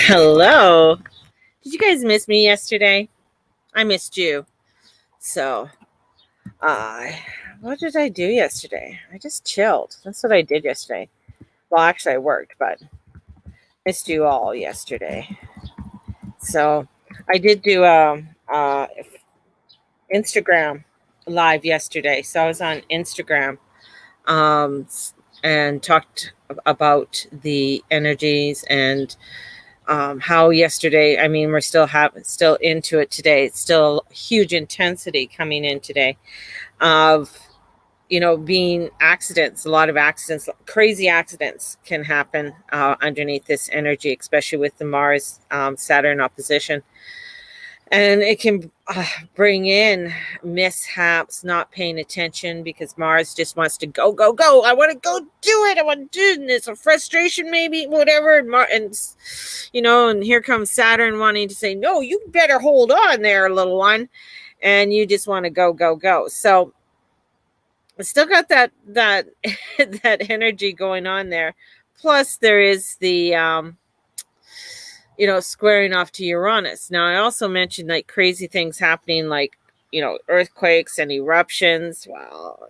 Hello. Did you guys miss me yesterday? I missed you. So, uh, what did I do yesterday? I just chilled. That's what I did yesterday. Well, actually, I worked, but missed you all yesterday. So, I did do Instagram live yesterday. So I was on Instagram um, and talked about the energies and how yesterday, I mean, we're still into it today. It's still huge intensity coming in today of, being accidents. A lot of accidents, crazy accidents can happen underneath this energy, especially with the Mars Saturn opposition. And it can bring in mishaps, not paying attention because Mars just wants to go, go, go. I want to go do it. I want to do it. And it's a frustration, maybe, whatever. And here comes Saturn wanting to say, no, you better hold on there, little one. And you just want to go, go, go. So I still got that that energy going on there. Plus, there is the squaring off to Uranus. Now, I also mentioned like crazy things happening, like, earthquakes and eruptions. Well,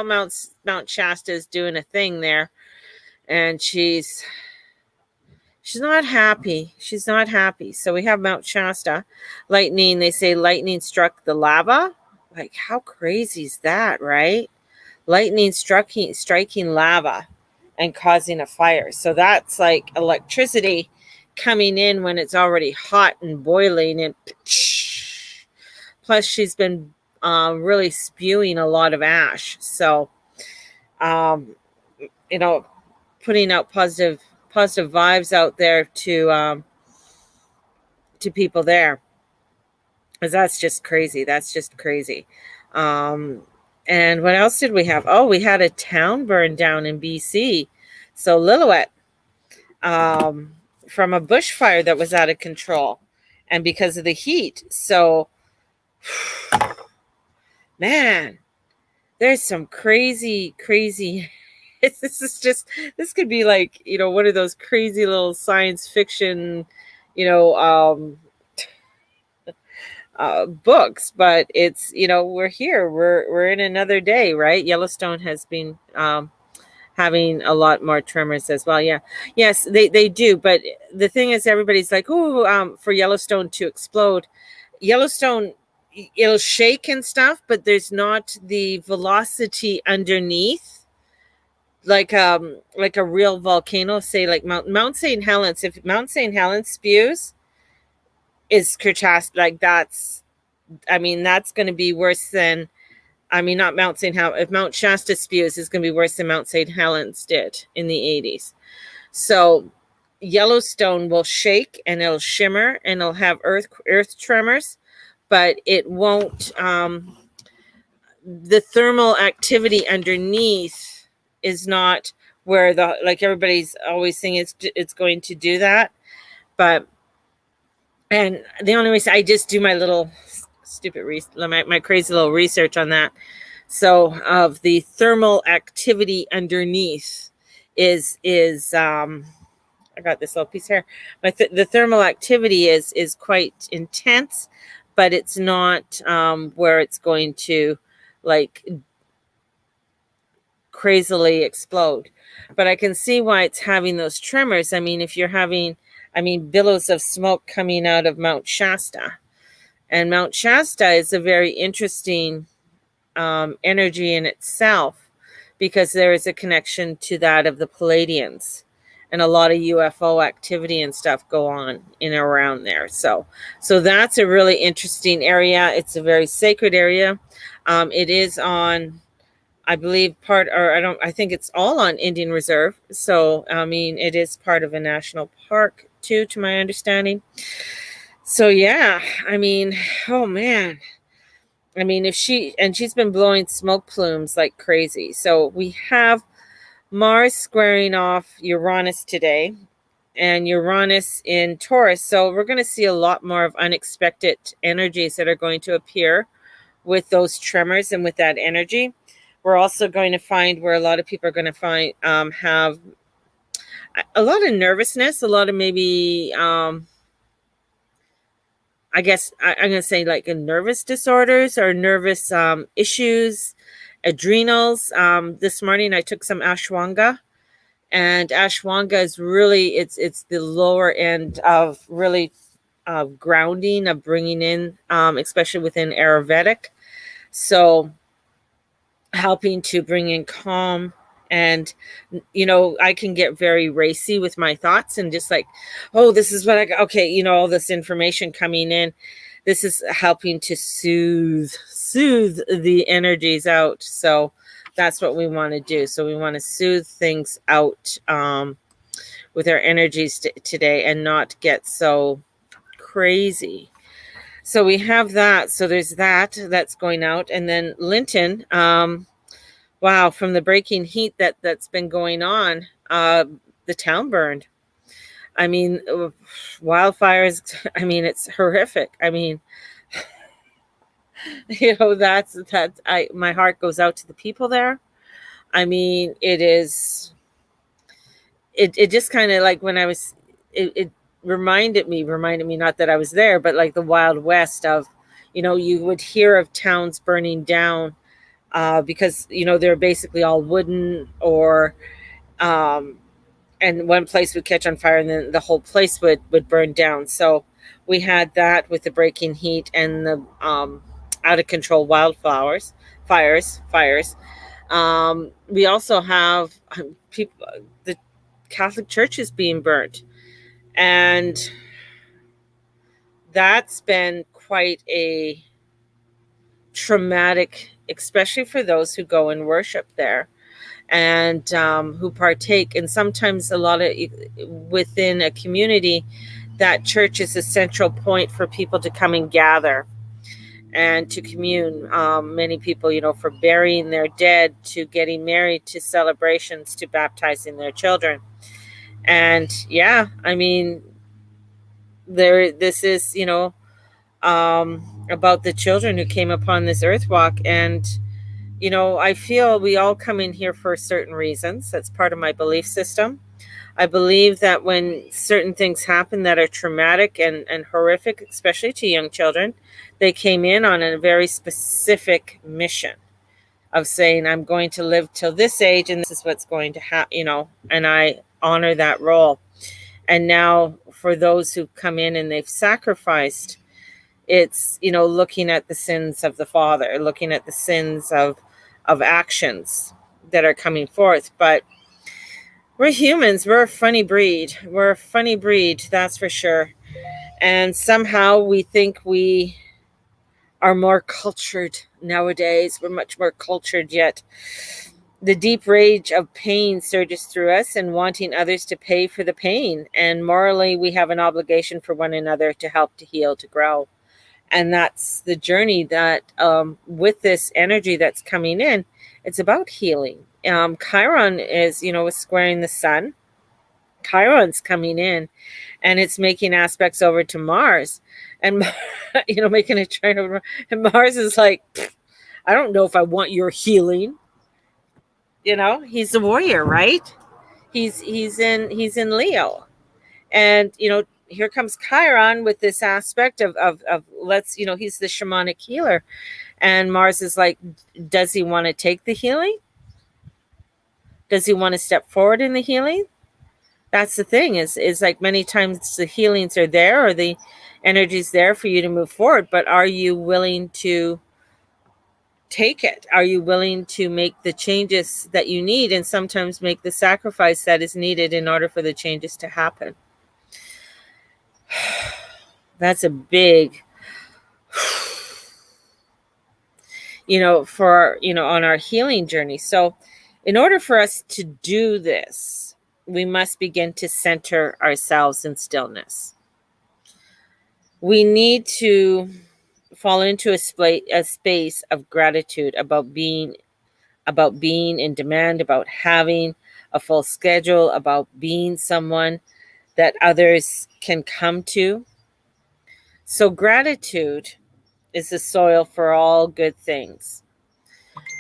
Mount Shasta is doing a thing there, and she's not happy. She's not happy. So we have Mount Shasta, lightning. They say lightning struck the lava. Like, how crazy is that, right? Lightning striking lava and causing a fire. So that's like electricity coming in when it's already hot and boiling, and plus she's been really spewing a lot of ash, so putting out positive vibes out there to people there, because that's just crazy. And what else did we have? Oh, we had a town burn down in BC, so Lilouette, from a bushfire that was out of control, and because of the heat. So, man, there's some crazy. This could be like, one of those crazy little science fiction, books, but it's, we're here, we're in another day, right? Yellowstone has been having a lot more tremors as well. Yeah. Yes, they do. But the thing is, everybody's like, for Yellowstone to explode. Yellowstone, it'll shake and stuff, but there's not the velocity underneath, like a real volcano, say like Mount St. Helens. If Mount St. Helens spews, is catastrophic. Like that's going to be worse than, not Mount St. Helens. If Mount Shasta spews, it's going to be worse than Mount St. Helens did in the 80s. So Yellowstone will shake and it'll shimmer and it'll have earth tremors, but it won't. The thermal activity underneath is not where everybody's always saying it's going to do that. And the only reason I just do my little my crazy little research on that. So of the thermal activity underneath is I got this little piece here. The thermal activity is quite intense, but it's not where it's going to like crazily explode. But I can see why it's having those tremors. If you're having billows of smoke coming out of Mount Shasta. And Mount Shasta is a very interesting energy in itself, because there is a connection to that of the Pleiadians, and a lot of UFO activity and stuff go on in and around there. So that's a really interesting area. It's a very sacred area. It is on, I believe, I think it's all on Indian Reserve. So, it is part of a national park too, to my understanding. So yeah, oh man. She's been blowing smoke plumes like crazy. So we have Mars squaring off Uranus today, and Uranus in Taurus. So we're going to see a lot more of unexpected energies that are going to appear with those tremors and with that energy. We're also going to find where a lot of people are going to have a lot of nervousness, a lot of maybe I guess I'm going to say like a nervous disorders or nervous issues, adrenals. This morning I took some ashwagandha, and ashwagandha is really it's the lower end of really grounding, of bringing in, especially within Ayurvedic. So helping to bring in calm. And I can get very racy with my thoughts, and just like, oh, this is what I got. Okay, all this information coming in, this is helping to soothe the energies out. So that's what we want to do. So we want to soothe things out with our energies today, and not get so crazy. So we have that. So there's that's going out. And then Linton, wow, from the breaking heat that's been going on, the town burned. I mean, wildfires, I mean, it's horrific. I mean, that's my heart goes out to the people there. I mean, it just kind of like when I was, it reminded me, not that I was there, but like the Wild West of, you would hear of towns burning down, because, they're basically all wooden, or, and one place would catch on fire, and then the whole place would burn down. So we had that with the breaking heat and the out of control wildflowers, fires. We also have people, the Catholic Church is being burnt, and that's been quite a traumatic, especially for those who go and worship there, and who partake. And sometimes a lot of within a community, that church is a central point for people to come and gather and to commune. Many people, for burying their dead, to getting married, to celebrations, to baptizing their children. And yeah, I mean, this is, about the children who came upon this earth walk. And I feel we all come in here for certain reasons. That's part of my belief system. I believe that when certain things happen that are traumatic and horrific, especially to young children, they came in on a very specific mission of saying, I'm going to live till this age, and this is what's going to happen, and I honor that role. And now for those who come in and they've sacrificed, it's, looking at the sins of the father, looking at the sins of actions that are coming forth. But we're humans. We're a funny breed. That's for sure. And somehow we think we are more cultured nowadays. We're much more cultured, yet the deep rage of pain surges through us, and wanting others to pay for the pain. And morally, we have an obligation for one another to help, to heal, to grow. And that's the journey that, with this energy that's coming in, it's about healing. Chiron is, is squaring the sun. Chiron's coming in, and it's making aspects over to Mars, and making a trine over. And Mars is like, I don't know if I want your healing. He's a warrior, right? He's in Leo, and here comes Chiron with this aspect of let's, he's the shamanic healer. And Mars is like, does he want to take the healing? Does he want to step forward in the healing? That's the thing, is like many times the healings are there, or the energy's there for you to move forward, but are you willing to take it? Are you willing to make the changes that you need, and sometimes make the sacrifice that is needed in order for the changes to happen? That's a big, for, on our healing journey. So in order for us to do this, we must begin to center ourselves in stillness. We need to fall into a space of gratitude about being in demand, about having a full schedule, about being someone that others can come to. So gratitude is the soil for all good things.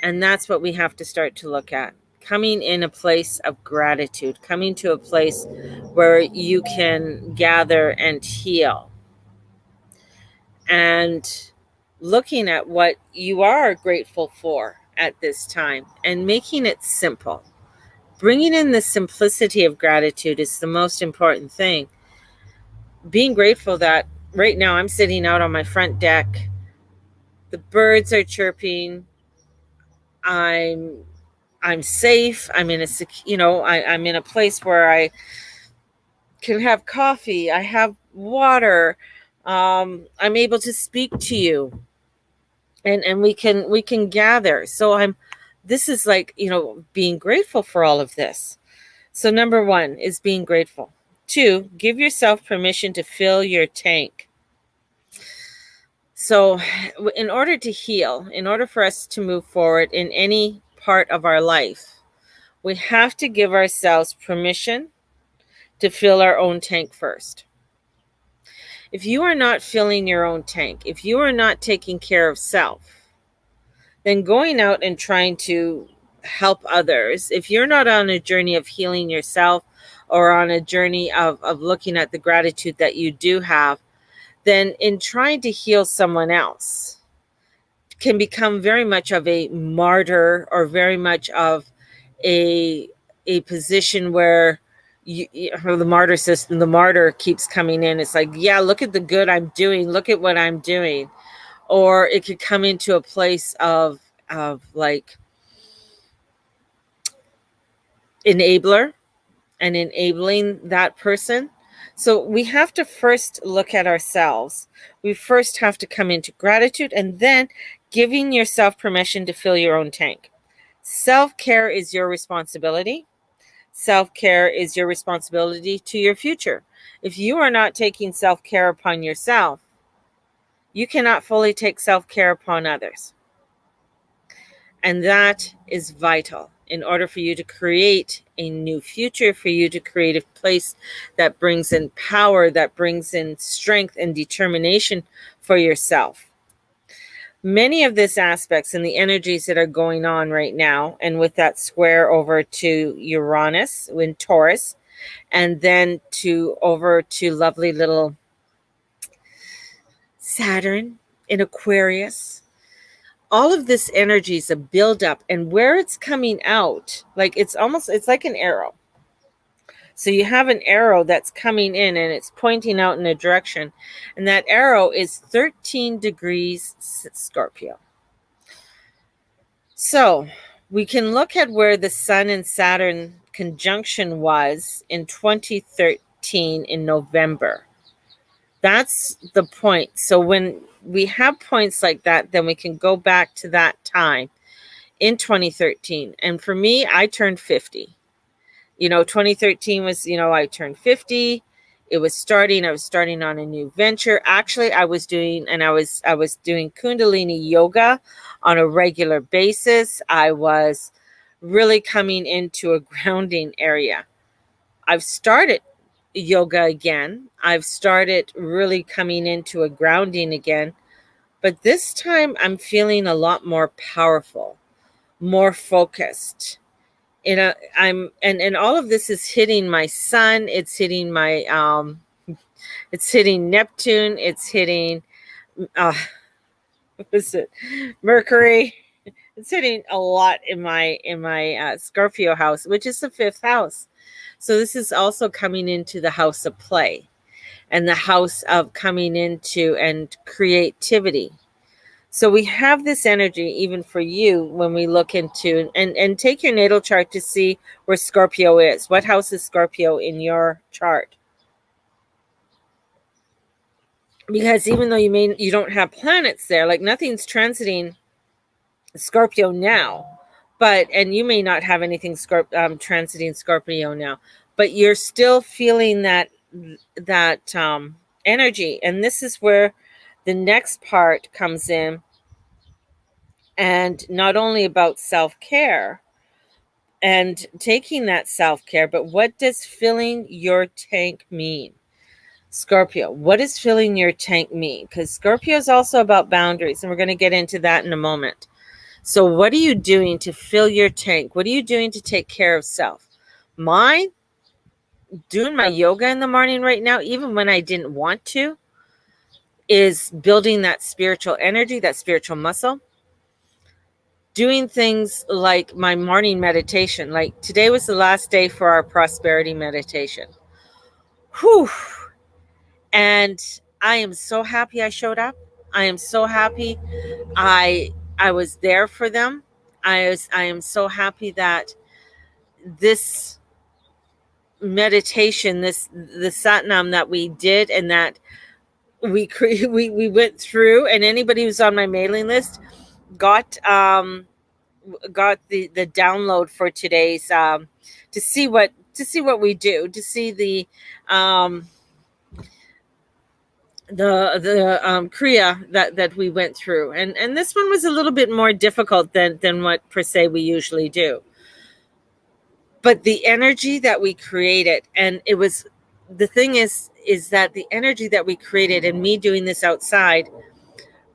And that's what we have to start to look at. coming in a place of gratitude, coming to a place where you can gather and heal, and looking at what you are grateful for at this time and making it simple. Bringing in the simplicity of gratitude is the most important thing. Being grateful that right now I'm sitting out on my front deck, the birds are chirping, I'm safe. I'm in I'm in a place where I can have coffee. I have water. I'm able to speak to you, and we can gather. So this is like, being grateful for all of this. So number one is being grateful. Two, give yourself permission to fill your tank. So in order to heal, in order for us to move forward in any part of our life, we have to give ourselves permission to fill our own tank first. If you are not filling your own tank, if you are not taking care of self, then going out and trying to help others, if you're not on a journey of healing yourself or on a journey of looking at the gratitude that you do have, then in trying to heal someone else can become very much of a martyr, or very much of a position where the martyr system, the martyr keeps coming in. It's like, yeah, look at the good I'm doing, look at what I'm doing. Or it could come into a place of like enabler and enabling that person. So we have to first look at ourselves. We first have to come into gratitude, and then giving yourself permission to fill your own tank. Self-care is your responsibility. Self-care is your responsibility to your future. If you are not taking self-care upon yourself, you cannot fully take self-care upon others. And that is vital in order for you to create a new future, for you to create a place that brings in power, that brings in strength and determination for yourself. Many of these aspects and the energies that are going on right now, and with that square over to Uranus in Taurus, and then over to lovely little Saturn in Aquarius, all of this energy is a buildup, and where it's coming out, like it's like an arrow. So you have an arrow that's coming in and it's pointing out in a direction, and that arrow is 13 degrees Scorpio. So we can look at where the Sun and Saturn conjunction was in 2013 in November. That's the point. So when we have points like that, then we can go back to that time in 2013. And for me, I turned 50. 2013 was, I turned 50. I was starting on a new venture. Actually, I was doing Kundalini yoga on a regular basis. I was really coming into a grounding area. I've started yoga again. I've started really coming into a grounding again. But this time I'm feeling a lot more powerful, more focused. And all of this is hitting my sun. It's hitting it's hitting Neptune. It's hitting, what is it? Mercury. It's hitting a lot in my Scorpio house, which is the 5th house. So this is also coming into the house of play and the house of coming into and creativity. So we have this energy even for you when we look into and take your natal chart to see where Scorpio is. What house is Scorpio in your chart? Because even though you don't have planets there, like nothing's transiting Scorpio now, and you may not have anything transiting Scorpio now, but you're still feeling that energy. And this is where the next part comes in, and not only about self-care and taking that self-care, but what does filling your tank mean? Scorpio, what does filling your tank mean? Because Scorpio is also about boundaries, and we're going to get into that in a moment. So what are you doing to fill your tank? What are you doing to take care of self? Mine, doing my yoga in the morning right now, even when I didn't want to, is building that spiritual energy, that spiritual muscle. Doing things like my morning meditation. Like today was the last day for our prosperity meditation. Whew. And I am so happy I showed up. I am so happy I was there for them. I am so happy that this meditation, the satnam that we did, and that we went through, and anybody who's on my mailing list got the download for today's, to see what we do, to see the kriya that we went through, and this one was a little bit more difficult than what per se we usually do. But the energy that we created, and it was, the thing is that the energy that we created, and me doing this outside,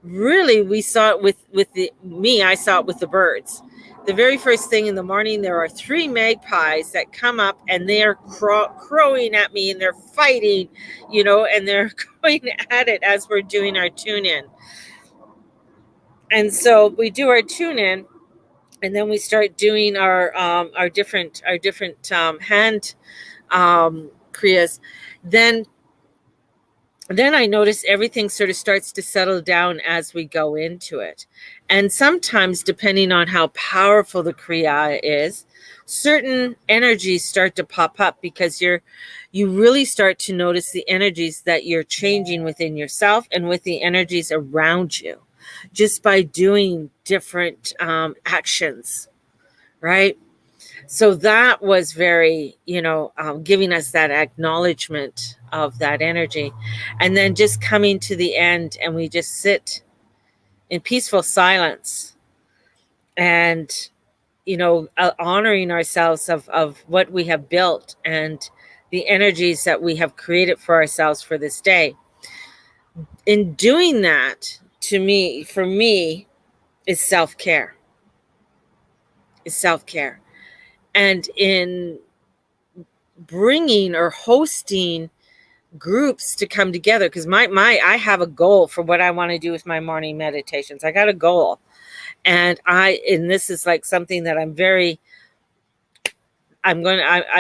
really, we saw it I saw it with the birds. The very first thing in the morning, there are 3 magpies that come up, and they are crowing at me, and they're fighting, and they're going at it as we're doing our tune in. And so we do our tune in, and then we start doing our different hand kriyas. Then I notice everything sort of starts to settle down as we go into it. And sometimes, depending on how powerful the kriya is, certain energies start to pop up, because you really start to notice the energies that you're changing within yourself and with the energies around you, just by doing different actions, right? So that was very, giving us that acknowledgement of that energy. And then just coming to the end, and we just sit in peaceful silence, and, honoring ourselves of what we have built and the energies that we have created for ourselves for this day. In doing that, for me, is self-care. And in bringing or hosting groups to come together, because I have a goal for what I want to do with my morning meditations. I got a goal, and this is like something that I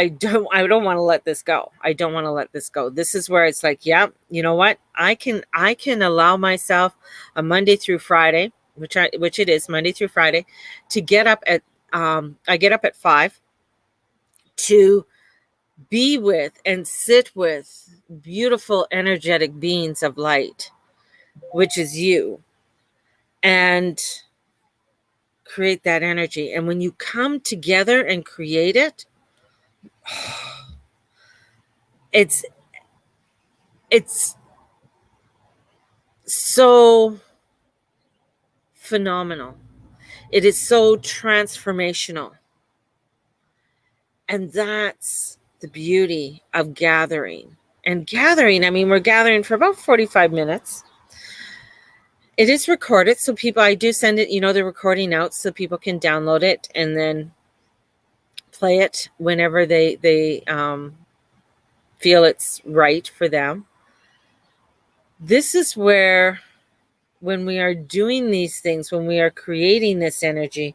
don't want to let this go. I don't want to let this go. This is where it's like, yeah, you know what? I can allow myself a Monday through Friday, which it is Monday through Friday, to get up at I get up at 5 to be with and sit with beautiful energetic beings of light, which is you, and create that energy. And when you come together and create it, it's so phenomenal. It is so transformational. And that's the beauty of gathering. And gathering, I mean, we're gathering for about 45 minutes. It is recorded, so I do send it, the recording out, so people can download it and then play it whenever they feel it's right for them. This is where, when we are doing these things, when we are creating this energy,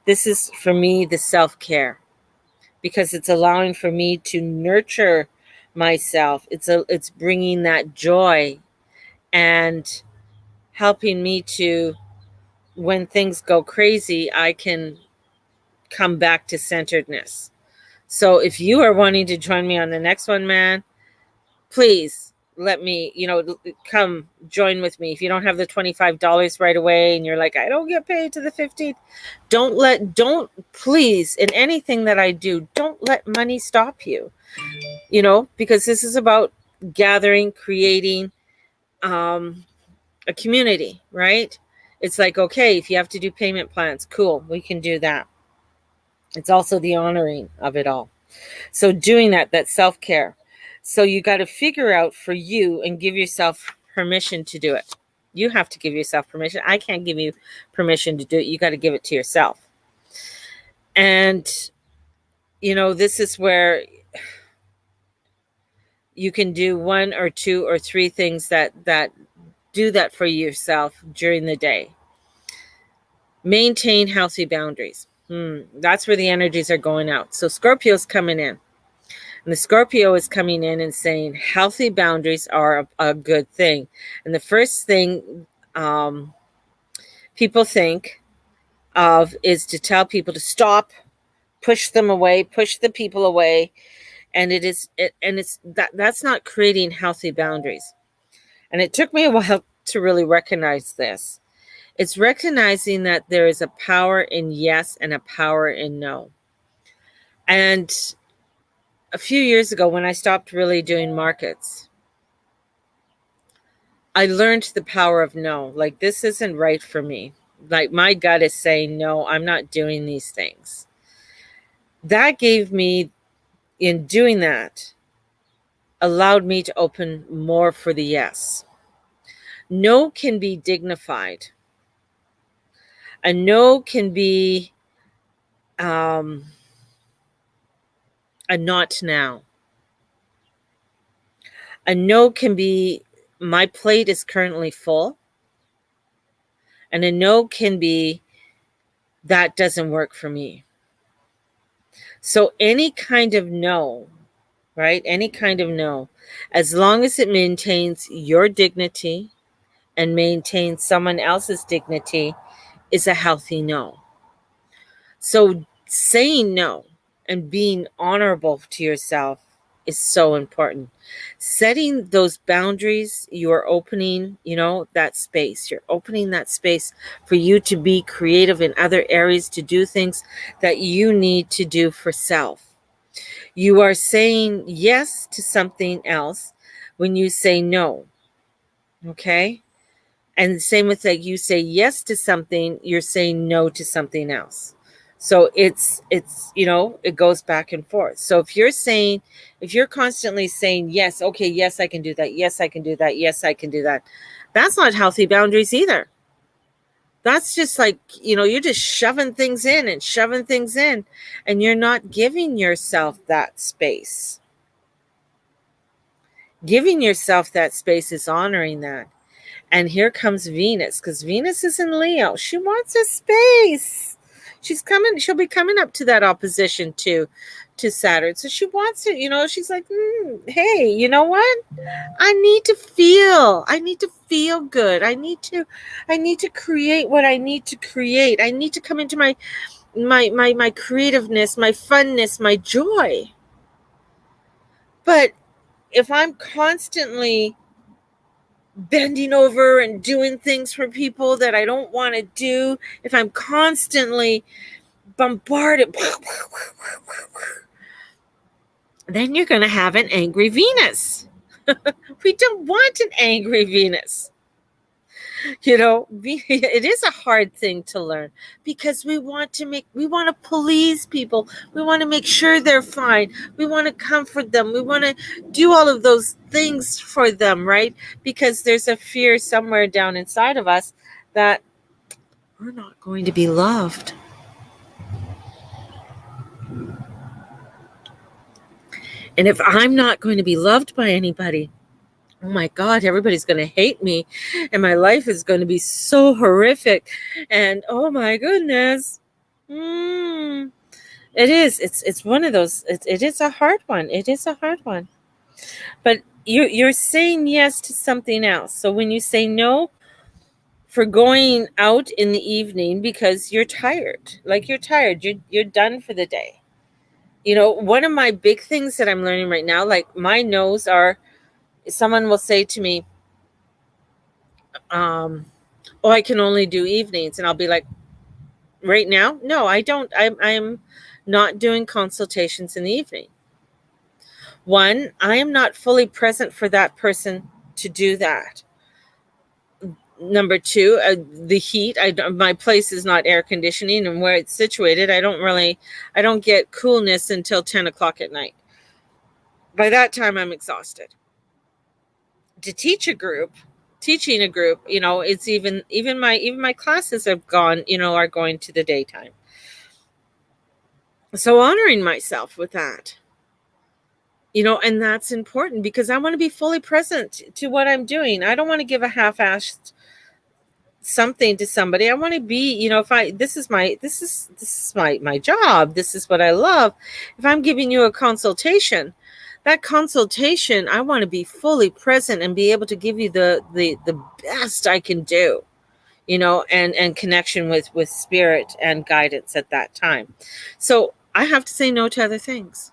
this is, for me, the self-care, because it's allowing for me to nurture myself. It's bringing that joy and helping me to, when things go crazy, I can come back to centeredness. So if you are wanting to join me on the next one, man, please let me, come join with me. If you don't have the $25 right away and you're like, I don't get paid to the 15th, don't please, in anything that I do, don't let money stop you, because this is about gathering, creating a community, right? It's like, okay, if you have to do payment plans, cool, we can do that. It's also the honoring of it all. So doing that self-care. So you got to figure out for you and give yourself permission to do it. You have to give yourself permission. I can't give you permission to do it. You got to give it to yourself. And, this is where you can do one or two or three things that do that for yourself during the day. Maintain healthy boundaries. That's where the energies are going out. So Scorpio's coming in. And the Scorpio is coming in and saying healthy boundaries are a good thing. And the first thing people think of is to tell people to stop, push them away, push the people away. And that's not creating healthy boundaries. And it took me a while to really recognize this. It's recognizing that there is a power in yes and a power in no. And a few years ago, when I stopped really doing markets, I learned the power of no. Like, this isn't right for me. Like, my gut is saying, no, I'm not doing these things. That gave me, in doing that, allowed me to open more for the yes. No can be dignified. A no can be a not now. A no can be, my plate is currently full. And a no can be, that doesn't work for me. So any kind of no, right? Any kind of no, as long as it maintains your dignity and maintains someone else's dignity, is a healthy no. So saying no and being honorable to yourself is so important. Setting those boundaries, you are opening, that space. You're opening that space for you to be creative in other areas, to do things that you need to do for self. You are saying yes to something else when you say no. Okay? And same with that, you say yes to something, you're saying no to something else. So it's it goes back and forth. So if you're constantly saying yes, okay, yes, I can do that. Yes, I can do that. Yes, I can do that. That's not healthy boundaries either. That's just like, you're just shoving things in, and you're not giving yourself that space. Giving yourself that space is honoring that. And here comes Venus, because Venus is in Leo. She wants a space. She'll be coming up to that opposition to Saturn. So she wants it, she's like, hey, you know what? I need to feel good. I need to create what I need to create. I need to come into my creativeness, my funness, my joy. But if I'm constantly bending over and doing things for people that I don't want to do, if I'm constantly bombarded, then you're going to have an angry Venus. We don't want an angry Venus. It is a hard thing to learn, because we want to please people. We want to make sure they're fine. We want to comfort them. We want to do all of those things for them, right? Because there's a fear somewhere down inside of us that we're not going to be loved. And if I'm not going to be loved by anybody, oh my God, everybody's going to hate me, and my life is going to be so horrific. And oh my goodness, it is. It's one of those. It is a hard one. It is a hard one. But you're saying yes to something else. So when you say no for going out in the evening because you're tired, you're done for the day. One of my big things that I'm learning right now, like my no's are, someone will say to me, oh, I can only do evenings. And I'll be like, right now? No, I don't. I'm not doing consultations in the evening. One, I am not fully present for that person to do that. Number two, the heat. My place is not air conditioning, and where it's situated, I don't get coolness until 10 o'clock at night. By that time, I'm exhausted. To teach a group, teaching a group, it's even my classes have gone, are going to the daytime. So honoring myself with that, and that's important because I want to be fully present to what I'm doing. I don't want to give a half-assed something to somebody. I want to be, if I this is my job, this is what I love. If I'm giving you a consultation, that consultation, I want to be fully present and be able to give you the best I can do, and connection with spirit and guidance at that time. So I have to say no to other things.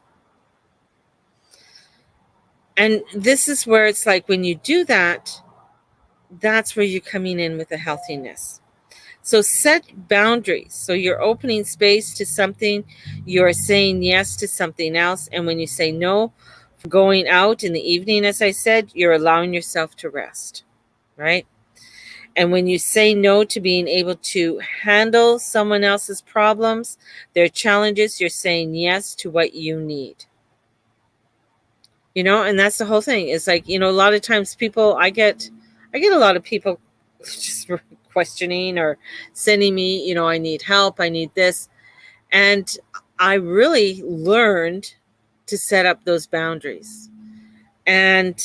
And this is where it's like when you do that, that's where you're coming in with a healthiness. So set boundaries. So you're opening space to something, you're saying yes to something else. And when you say no for going out in the evening, as I said, you're allowing yourself to rest, right? And when you say no to being able to handle someone else's problems, their challenges, you're saying yes to what you need. And that's the whole thing. It's like, a lot of times people, I get a lot of people just questioning or sending me, I need help, I need this. And I really learned to set up those boundaries. And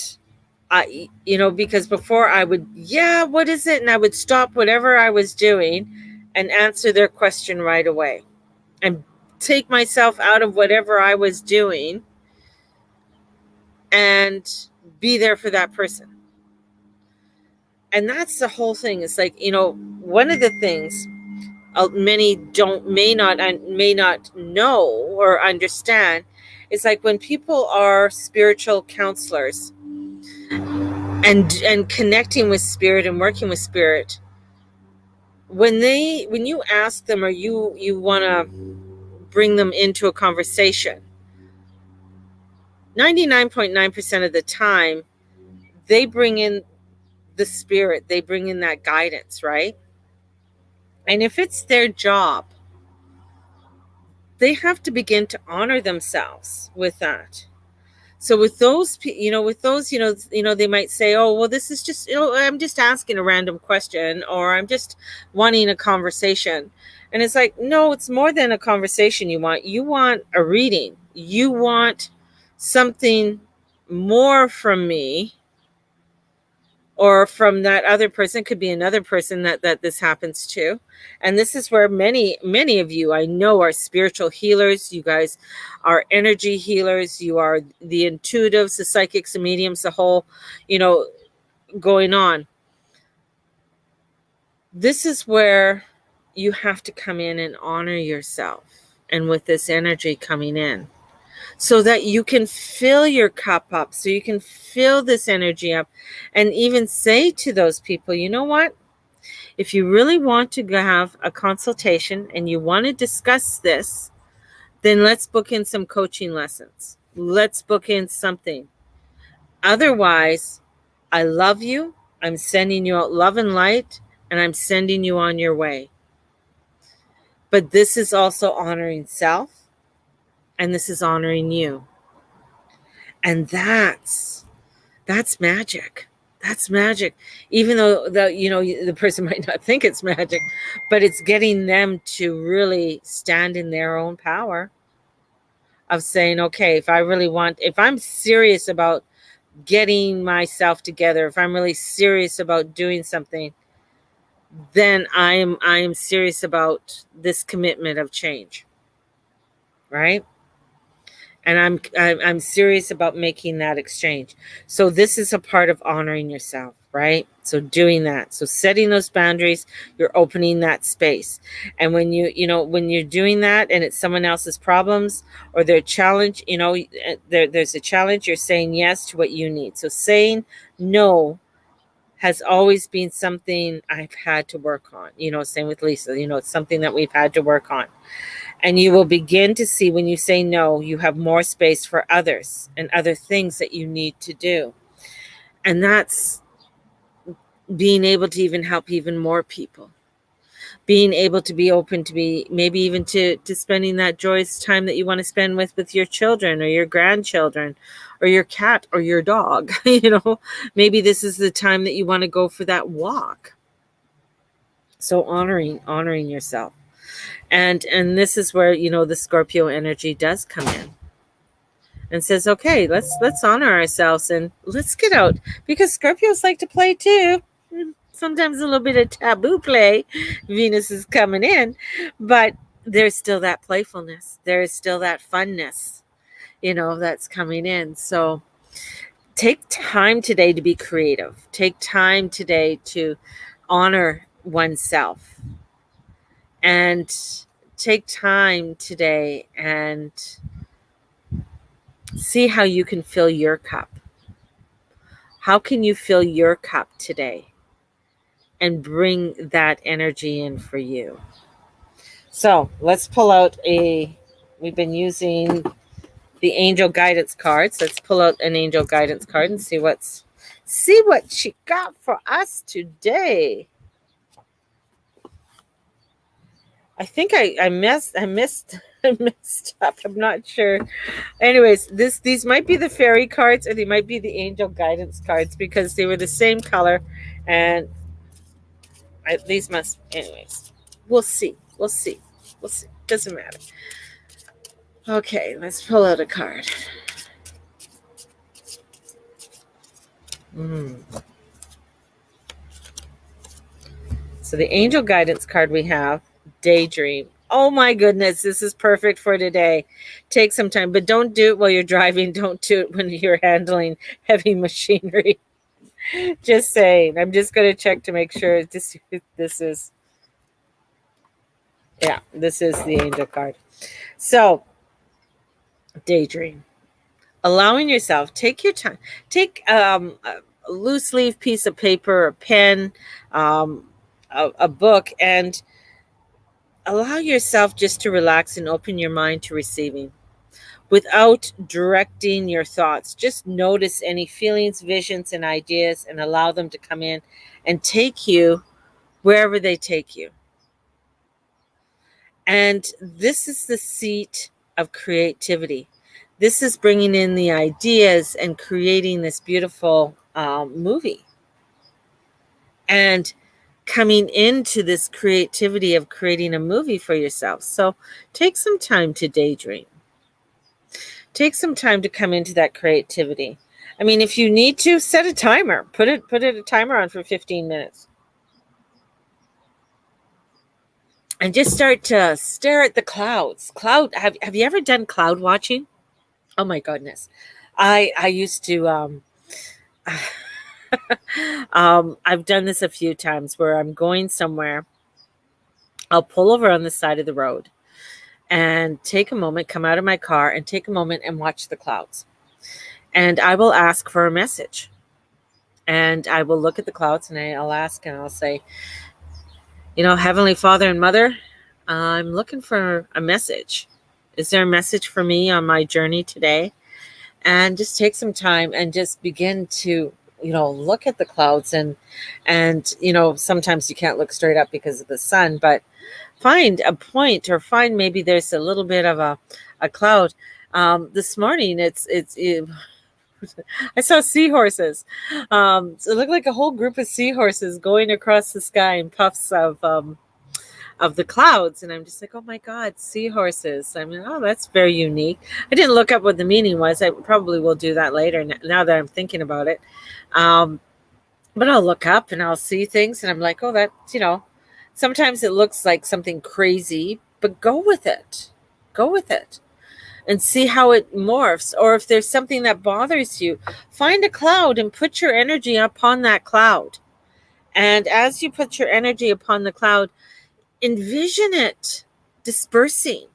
because before I would, yeah, what is it? And I would stop whatever I was doing and answer their question right away and take myself out of whatever I was doing and be there for that person. And that's the whole thing. It's like, one of the things many may not know or understand is like when people are spiritual counselors and connecting with spirit and working with spirit, when you ask them or you want to bring them into a conversation, 99.9% of the time they bring in the spirit, they bring in that guidance, right? And if it's their job, they have to begin to honor themselves with that. So with those, they might say, oh, well, this is just, I'm just asking a random question, or I'm just wanting a conversation. And it's like, no, it's more than a conversation you want. You want a reading. You want something more from me or from that other person. Could be another person that this happens to. And this is where many of you I know are spiritual healers. You guys are energy healers. You are the intuitives, the psychics, the mediums, the whole, going on. This is where you have to come in and honor yourself, and with this energy coming in, so that you can fill your cup up, so you can fill this energy up, and even say to those people, you know what? If you really want to have a consultation and you want to discuss this, then let's book in some coaching lessons. Let's book in something. Otherwise, I love you. I'm sending you out love and light, and I'm sending you on your way. But this is also honoring self, and this is honoring you. And that's magic. That's magic. Even though the person might not think it's magic, but it's getting them to really stand in their own power of saying, okay, if I'm serious about getting myself together, if I'm really serious about doing something, then I am serious about this commitment of change. Right? And I'm serious about making that exchange. So this is a part of honoring yourself, right? So doing that. So setting those boundaries, you're opening that space. And when when you're doing that and it's someone else's problems or their challenge, there's a challenge, you're saying yes to what you need. So saying no has always been something I've had to work on. Same with Lisa, it's something that we've had to work on. And you will begin to see when you say no, you have more space for others and other things that you need to do. And that's being able to even help even more people. Being able to be open to be maybe even to spending that joyous time that you want to spend with your children or your grandchildren or your cat or your dog. Maybe this is the time that you want to go for that walk. So honoring yourself. And this is where, the Scorpio energy does come in and says, okay, let's honor ourselves and let's get out, because Scorpios like to play too. Sometimes a little bit of taboo play. Venus is coming in, but there's still that playfulness. There is still that funness, that's coming in. So take time today to be creative. Take time today to honor oneself, and take time today and see how you can fill your cup. How can you fill your cup today and bring that energy in for you? So let's pull out we've been using the angel guidance cards. Let's pull out an angel guidance card and see what she got for us today. I think I messed up. I'm not sure. Anyways, these might be the fairy cards, or they might be the angel guidance cards, because they were the same color, and these must. Anyways, we'll see. Doesn't matter. Okay, let's pull out a card. So the angel guidance card we have, daydream. Oh my goodness, this is perfect for today. Take some time, but don't do it while you're driving. Don't do it when you're handling heavy machinery. Just saying. I'm just going to check to make sure this is the angel card. So, daydream. Allowing yourself, take your time. Take a loose leaf piece of paper, a pen, a book, and allow yourself just to relax and open your mind to receiving without directing your thoughts. Just notice any feelings, visions, and ideas, and allow them to come in and take you wherever they take you. And this is the seat of creativity. This is bringing in the ideas and creating this beautiful movie. And coming into this creativity of creating a movie for yourself. So take some time to daydream. Take some time to come into that creativity. I mean, if you need to, set a timer. Put a timer on for 15 minutes. And just start to stare at the clouds. Have you ever done cloud watching? Oh my goodness. I used to I've done this a few times where I'm going somewhere. I'll pull over on the side of the road and take a moment, come out of my car and take a moment and watch the clouds. And I will ask for a message. And I will look at the clouds and I'll ask and I'll say, Heavenly Father and Mother, I'm looking for a message. Is there a message for me on my journey today? And just take some time and just begin to, look at the clouds and sometimes you can't look straight up because of the sun, but find a point or find maybe there's a little bit of a cloud. This morning, I saw seahorses. So it looked like a whole group of seahorses going across the sky in puffs of the clouds. And I'm just like, oh my God, seahorses. I mean, that's very unique. I didn't look up what the meaning was. I probably will do that later now that I'm thinking about it. But I'll look up and I'll see things and I'm like, oh, that's, sometimes it looks like something crazy, but go with it. Go with it. And see how it morphs. Or if there's something that bothers you, find a cloud and put your energy upon that cloud. And as you put your energy upon the cloud, envision it dispersing.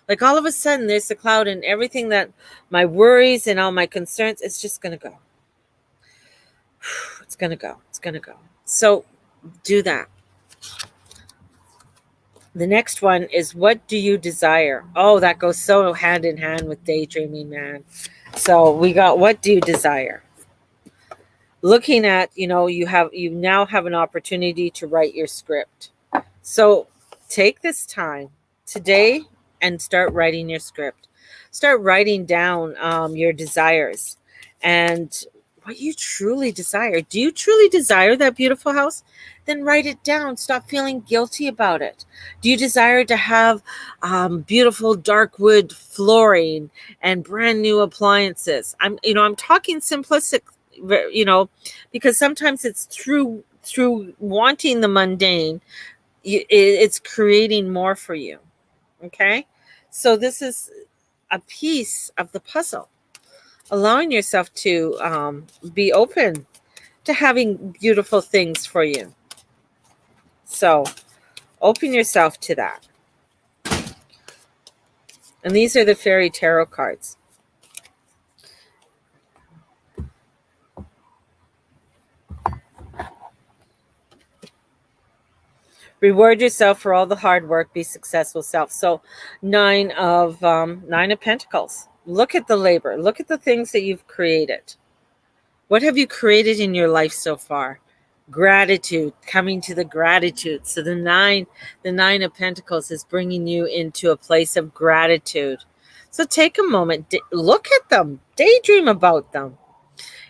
Like all of a sudden there's a cloud and everything that my worries and all my concerns, it's just going to go. It's going to go. It's going to go. So do that. The next one is, what do you desire? Oh, that goes so hand in hand with daydreaming, man. So we got, what do you desire? Looking at, you now have an opportunity to write your script. So take this time today and start writing your script. start writing down your desires and what you truly desire. Do you truly desire that beautiful house? Then write it down. Stop feeling guilty about it. Do you desire to have beautiful dark wood flooring and brand new appliances? I'm talking simplistic, because sometimes it's through wanting the mundane, it's creating more for you. Okay, so this is a piece of the puzzle, allowing yourself to be open to having beautiful things for you. So open yourself to that. And these are the fairy tarot cards. Reward yourself for all the hard work. Be successful self. So nine of Pentacles. Look at the labor. Look at the things that you've created. What have you created in your life so far? Gratitude, coming to the gratitude. So the nine of Pentacles is bringing you into a place of gratitude. So take a moment, look at them, daydream about them.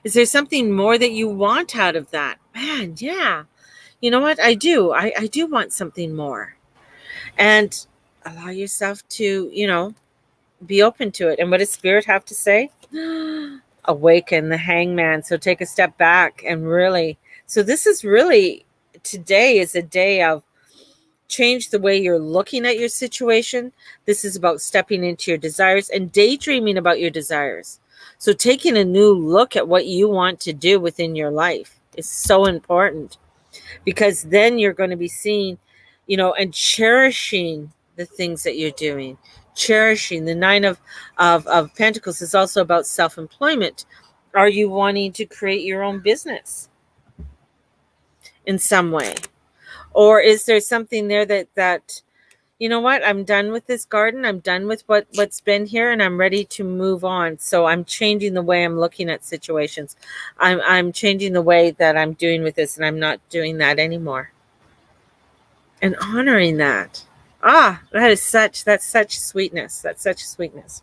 Is there something more that you want out of that? Man, yeah. You know what? I do. I do want something more. And allow yourself to, be open to it. And what does Spirit have to say? Awaken, the Hangman. So take a step back and really. So this is really, today is a day of change the way you're looking at your situation. This is about stepping into your desires and daydreaming about your desires. So taking a new look at what you want to do within your life is so important, because then you're going to be seeing, and cherishing the things that you're doing. Cherishing. The nine of Pentacles is also about self-employment. Are you wanting to create your own business in some way? Or is there something there that you know what, I'm done with this garden, I'm done with what's been here, and I'm ready to move on. So I'm changing the way I'm looking at situations. I'm changing the way that I'm doing with this, and I'm not doing that anymore. And honoring that. That's such sweetness. That's such sweetness.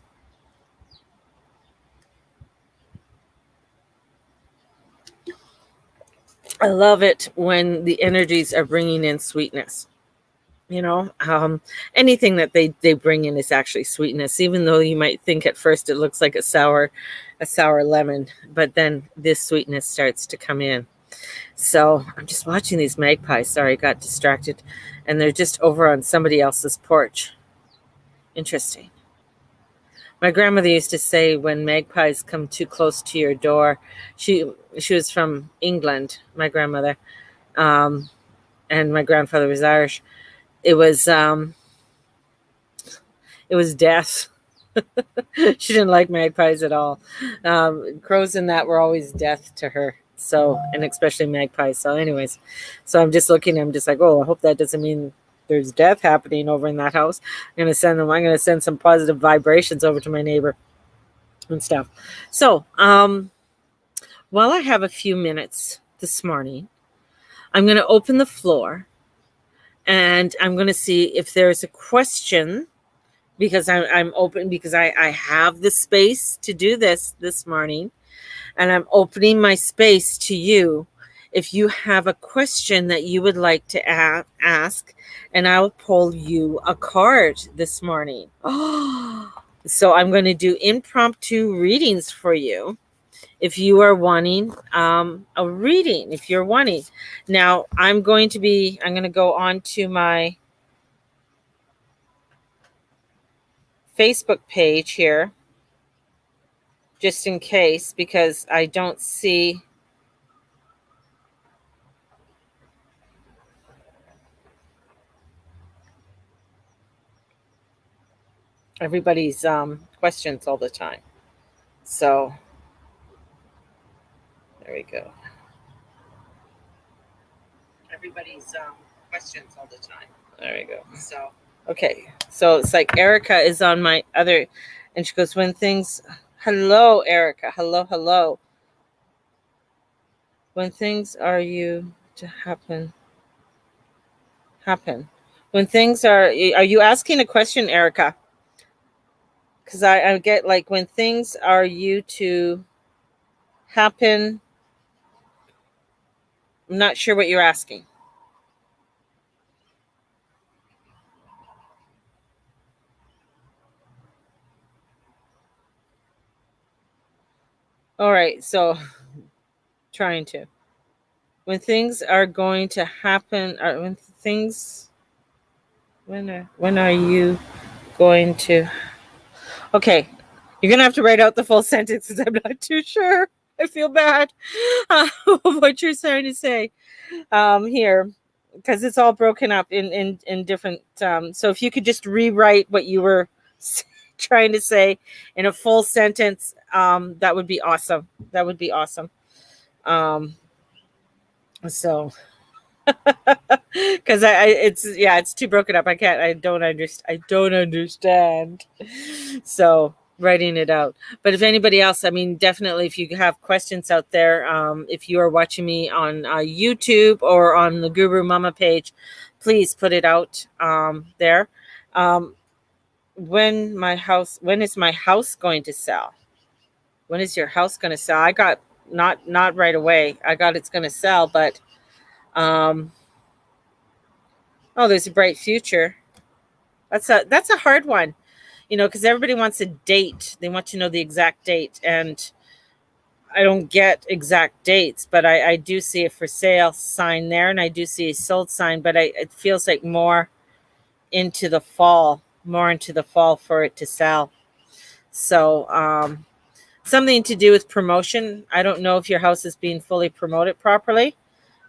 I love it when the energies are bringing in sweetness. Anything that they bring in is actually sweetness, even though you might think at first it looks like a sour lemon, but then this sweetness starts to come in. So I'm just watching these magpies. Sorry, I got distracted, and they're just over on somebody else's porch. Interesting. My grandmother used to say, when magpies come too close to your door, she was from England, my grandmother, and my grandfather was Irish. It was death. She didn't like magpies at all. Crows and that were always death to her. So, and especially magpies. So anyways, so I'm just looking, I'm just like, oh, I hope that doesn't mean there's death happening over in that house. I'm going to send some positive vibrations over to my neighbor and stuff. So, while I have a few minutes this morning, I'm going to open the floor and I'm going to see if there's a question, because I'm open, because I have the space to do this morning, and I'm opening my space to you. If you have a question that you would like to ask, and I'll pull you a card this morning. So I'm going to do impromptu readings for you. If you are wanting a reading, if you're wanting. Now, I'm going to go on to my Facebook page here, just in case, because I don't see everybody's questions all the time. So there we go. Everybody's questions all the time. There we go. So okay, so it's like Erica is on my other, and she goes, when things, hello Erica, hello. When things are you to happen. When things are you asking a question, Erica? because I get like when things are you to happen. I'm not sure what you're asking. All right, so trying to when things are going to happen, or when things when are you going to? Okay, you're gonna have to write out the full sentence because I'm not too sure. I feel bad what you're trying to say here because it's all broken up in different. So if you could just rewrite what you were trying to say in a full sentence, that would be awesome. That would be awesome. Um, so because it's yeah, it's too broken up. I don't understand. I don't understand. So writing it out. But if anybody else, I mean, definitely if you have questions out there, if you are watching me on YouTube or on the Guru Mama page, please put it out there. Um, when is my house going to sell? When is your house going to sell? I got not right away. I got it's going to sell, but um, oh, there's a bright future. That's a hard one, because everybody wants a date. They want to know the exact date, and I don't get exact dates, but I do see a for sale sign there, and I do see a sold sign. But it feels like more into the fall for it to sell. So something to do with promotion. I don't know if your house is being fully promoted properly,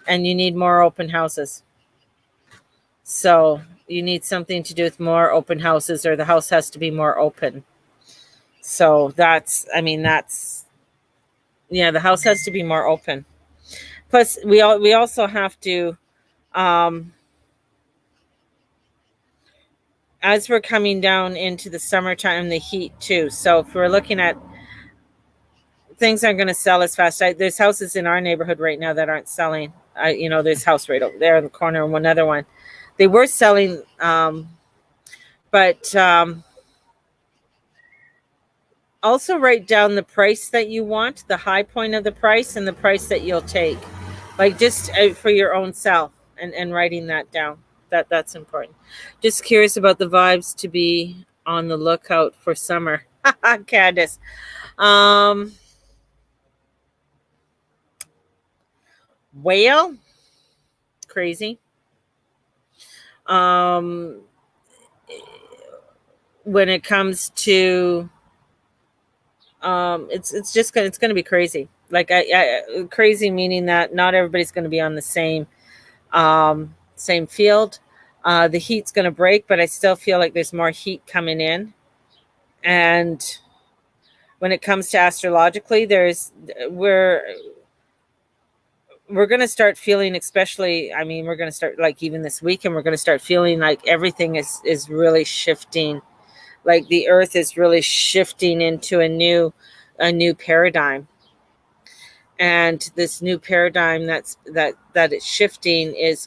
and you need more open houses. So you need something to do with more open houses, or the house has to be more open. So yeah, the house has to be more open. Plus, we also have to, um, as we're coming down into the summertime, the heat too. So if we're looking at things aren't going to sell as fast. There's houses in our neighborhood right now that aren't selling. There's a house right over there in the corner and one other one. They were selling, but also write down the price that you want, the high point of the price, and the price that you'll take, like just for your own self, and writing that down. That's important. Just curious about the vibes to be on the lookout for summer. Candace. Um, Whale. Crazy. Um, when it comes to it's gonna be crazy. Like crazy meaning that not everybody's gonna be on the same field. The heat's gonna break, but I still feel like there's more heat coming in. And when it comes to astrologically, we're going to start feeling, especially, I mean, we're going to start like even this weekend, we're going to start feeling like everything is really shifting. Like the earth is really shifting into a new paradigm. And this new paradigm that it's shifting is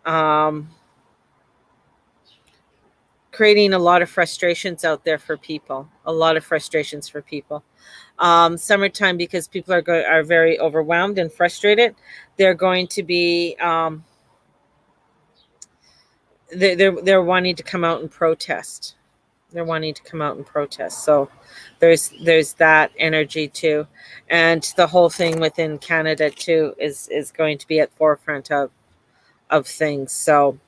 um, creating a lot of frustrations out there for people, a lot of frustrations for people. Summertime, because people are very overwhelmed and frustrated, they're going to be they're wanting to come out and protest. They're wanting to come out and protest. So there's that energy too, and the whole thing within Canada too is going to be at forefront of things. So,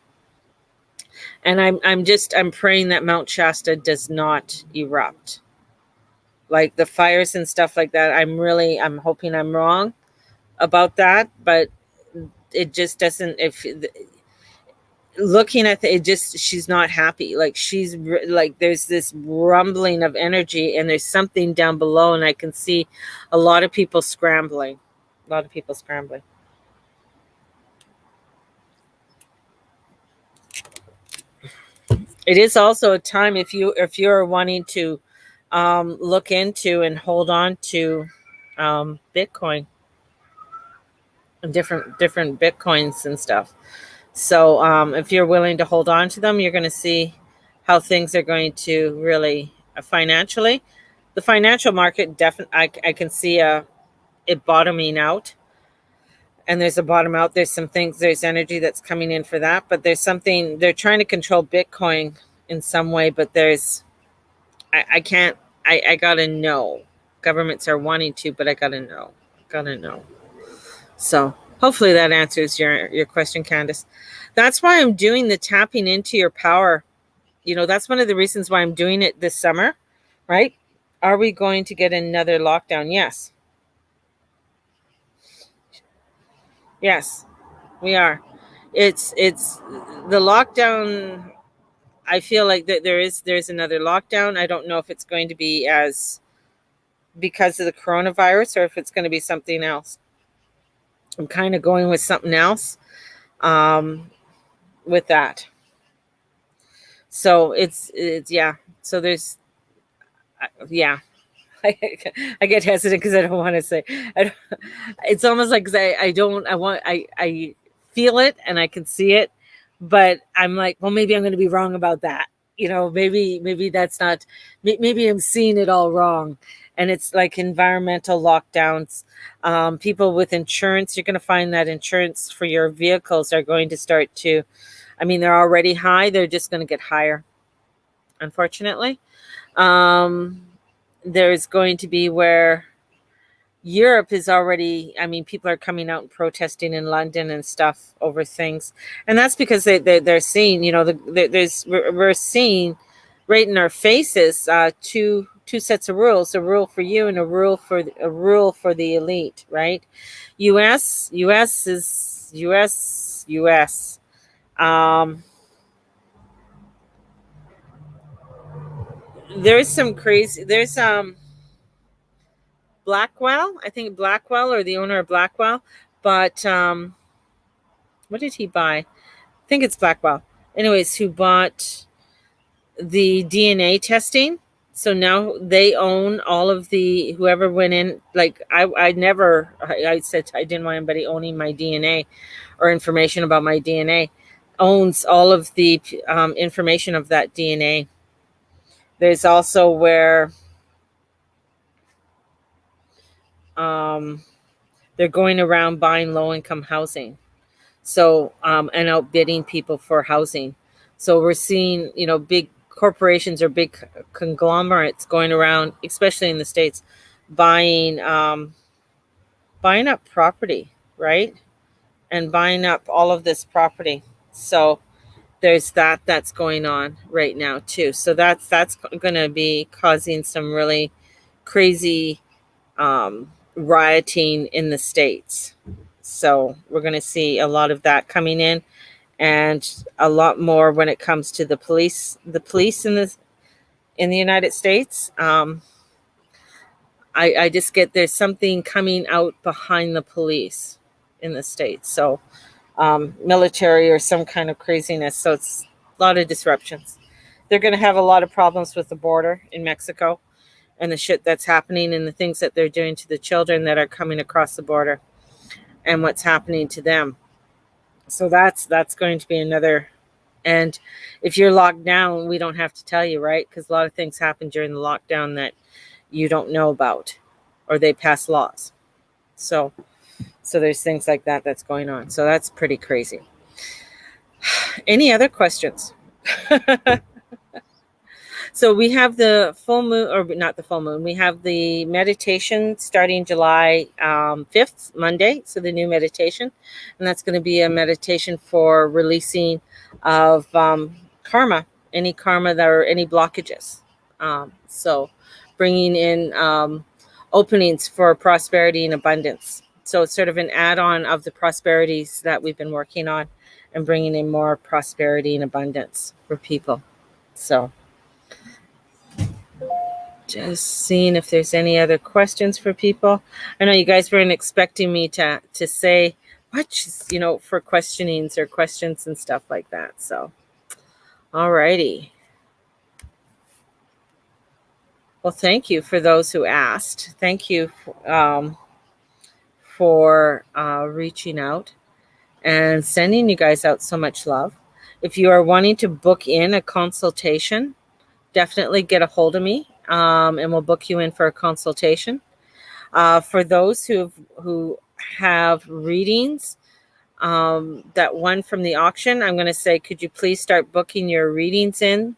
and I'm praying that Mount Shasta does not erupt, like the fires and stuff like that. I'm hoping I'm wrong about that, but it just doesn't. If looking at it, just she's not happy. Like like there's this rumbling of energy, and there's something down below, and I can see a lot of people scrambling. A lot of people scrambling. It is also a time if you're wanting to look into and hold on to Bitcoin and different Bitcoins and stuff. So if you're willing to hold on to them, you're going to see how things are going to really financially. The financial market definitely, I can see it bottoming out, and there's a bottom out. There's some things, there's energy that's coming in for that, but there's something they're trying to control Bitcoin in some way, but there's I can't I gotta know. Governments are wanting to, but I gotta know. Gotta know. So hopefully that answers your question, Candace. That's why I'm doing the tapping into your power. That's one of the reasons why I'm doing it this summer, right? Are we going to get another lockdown? Yes. Yes, we are. It's the lockdown. I feel like that there's another lockdown. I don't know if it's going to be as because of the coronavirus or if it's going to be something else. I'm kind of going with something else um, with that. So it's yeah. So there's yeah. I get hesitant because I don't want to say. It's almost like I don't. I feel it and I can see it, but I'm like, well, maybe I'm going to be wrong about that. Maybe that's not. Maybe I'm seeing it all wrong. And it's like environmental lockdowns. People with insurance, you're going to find that insurance for your vehicles are going to start to. I mean, they're already high. They're just going to get higher, unfortunately. Um, there's going to be where Europe is already, I mean, people are coming out and protesting in London and stuff over things. And that's because they're seeing, we're seeing right in our faces two sets of rules, a rule for you and a rule for the elite, right? US is US. There's some crazy, there's Blackwell, I think Blackwell or the owner of Blackwell, but what did he buy? I think it's Blackwell. Anyways, who bought the DNA testing? So now they own all of the whoever went in. Like I said I didn't want anybody owning my DNA or information about my DNA. Owns all of the information of that DNA. There's also where they're going around buying low income housing. So, and outbidding people for housing. So we're seeing, big corporations or big conglomerates going around, especially in the States, buying, buying up property, right? And buying up all of this property. So there's that's going on right now too. So that's going to be causing some really crazy rioting in the States. So we're going to see a lot of that coming in, and a lot more when it comes to the police in the United States. I just get there's something coming out behind the police in the States. So military or some kind of craziness. So it's a lot of disruptions. They're going to have a lot of problems with the border in Mexico and the shit that's happening and the things that they're doing to the children that are coming across the border and what's happening to them. So that's going to be another. And if you're locked down, we don't have to tell you, right? Because a lot of things happen during the lockdown that you don't know about, or they pass laws. So there's things like that that's going on. So that's pretty crazy. Any other questions? So we have the full moon, or not the full moon. We have the meditation starting July 5th, Monday. So the new meditation. And that's going to be a meditation for releasing of karma, any karma that or any blockages. So bringing in openings for prosperity and abundance. So it's sort of an add-on of the prosperities that we've been working on and bringing in more prosperity and abundance for people. So just seeing if there's any other questions for people. I know you guys weren't expecting me to say much, for questionings or questions and stuff like that. So, all righty. Well, thank you for those who asked. Thank you for reaching out and sending you guys out so much love. If you are wanting to book in a consultation, definitely get a hold of me, and we'll book you in for a consultation. For those who have readings, that one from the auction, I'm going to say, could you please start booking your readings in?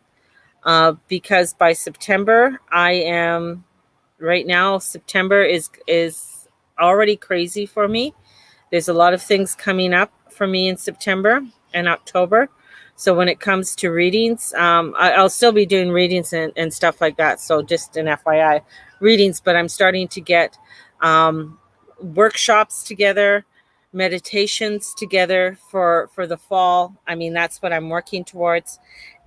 Because by September, right now, September is already crazy for me. There's a lot of things coming up for me in September and October. So when it comes to readings, I'll still be doing readings and stuff like that. So just an FYI, readings, but I'm starting to get workshops together, meditations together for the fall. I mean, that's what I'm working towards.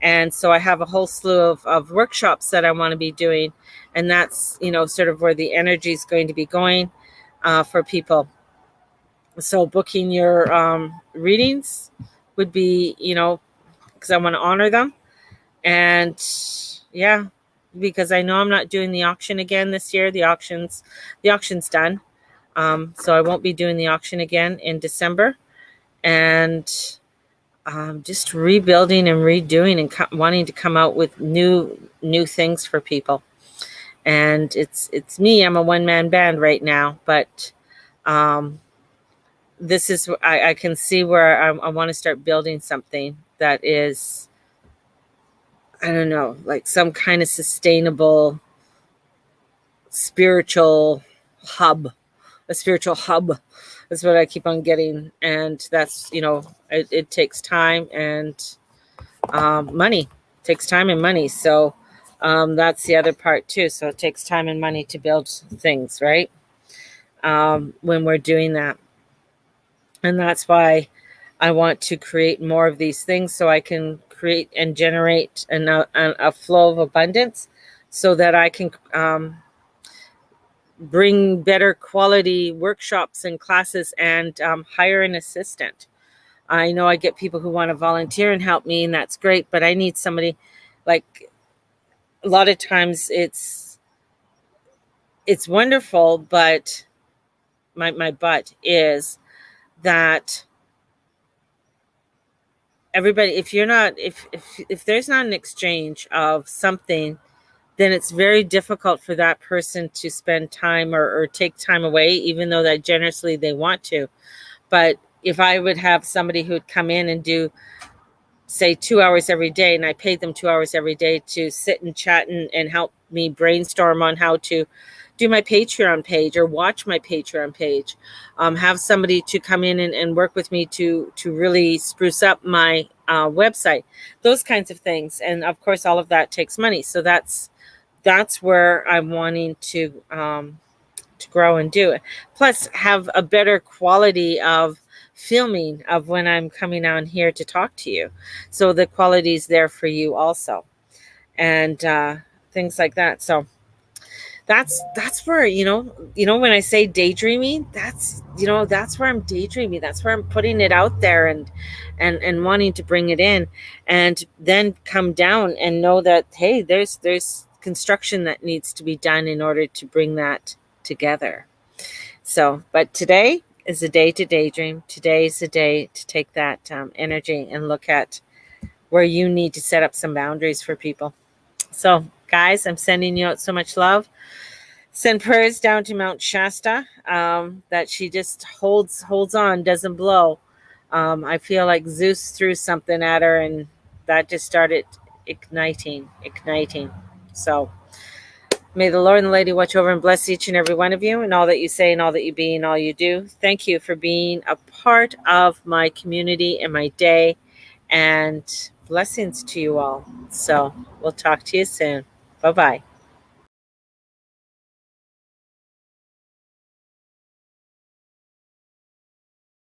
And so I have a whole slew of workshops that I want to be doing. And that's, sort of where the energy is going to be going for people. So booking your readings would be, because I want to honor them. And yeah, because I know I'm not doing the auction again this year. The auction's done. So I won't be doing the auction again in December. And just rebuilding and redoing and wanting to come out with new things for people. And it's me. I'm a one-man band right now, but this is, I can see where I want to start building something that is, I don't know, like some kind of sustainable spiritual hub. A spiritual hub is what I keep on getting. And that's, it takes time and money. It takes time and money. So that's the other part too. So it takes time and money to build things, right? When we're doing that. And that's why I want to create more of these things so I can create and generate a flow of abundance so that I can bring better quality workshops and classes and hire an assistant. I know I get people who want to volunteer and help me, and that's great, but I need somebody. Like, a lot of times it's wonderful, but my but is that everybody, if there's not an exchange of something, then it's very difficult for that person to spend time or take time away, even though that generously they want to. But if I would have somebody who'd come in and do, say, 2 hours every day, and I paid them 2 hours every day to sit and chat and help me brainstorm on how to do my Patreon page or watch my Patreon page, have somebody to come in and work with me to really spruce up my website, those kinds of things. And of course, all of that takes money. So that's where I'm wanting to grow and do it. Plus, have a better quality of filming of when I'm coming on here to talk to you. So the quality is there for you also, and things like that. So that's where, when I say daydreaming, that's where I'm daydreaming. That's where I'm putting it out there and wanting to bring it in, and then come down and know that, hey, there's construction that needs to be done in order to bring that together. So, but today is a day to daydream. Today is a day to take that energy and look at where you need to set up some boundaries for people. So, guys, I'm sending you out so much love. Send prayers down to Mount Shasta, that she just holds on, doesn't blow. I feel like Zeus threw something at her, and that just started igniting. So may the Lord and the Lady watch over and bless each and every one of you, and all that you say and all that you be and all you do. Thank you for being a part of my community and my day, and blessings to you all. So we'll talk to you soon. Bye-bye.